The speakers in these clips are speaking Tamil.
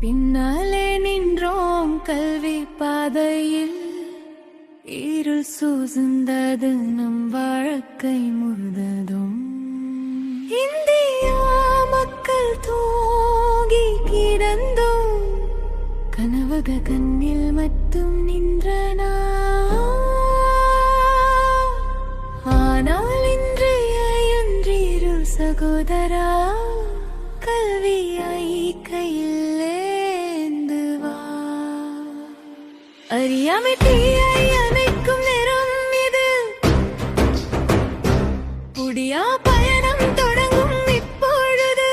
பின்னாலே நின்றோம் கல்வி பாதையில், இருள் சூழ்ந்தது நம் வாழ்க்கை முழுதும். இந்தியா மக்கள் தூங்கி கிடந்தோம், கனவக கண்ணில் மட்டும் நின்றனா. ஆனால் இன்றைய சகோதரா, கல்வியை கையில் அறியாமை தீயை அணைக்கும் நேரம் இது, புடியா பயணம் தொடங்கும் இப்பொழுது.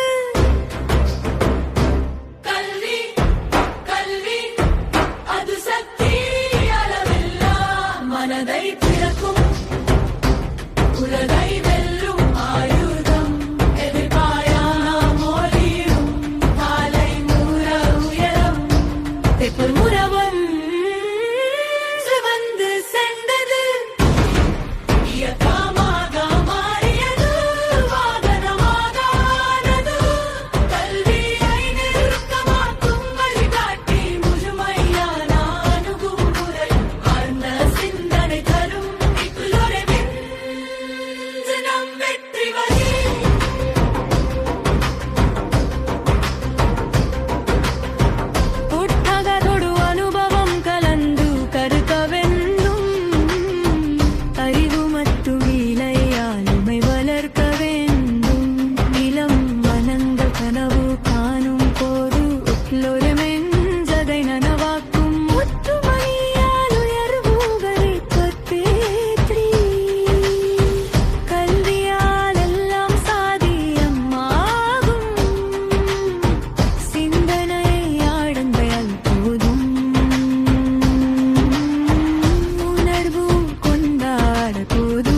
கல்வி கல்வி அது சக்தி அளவில்லா, மனதை திறக்கும் உலகை வெல்லும் ஆயுதம். எதிர்பாயா மொழியும் காலை மூற உயரம், தெப்பல் முறவம் உணர்வு கொண்டாட போது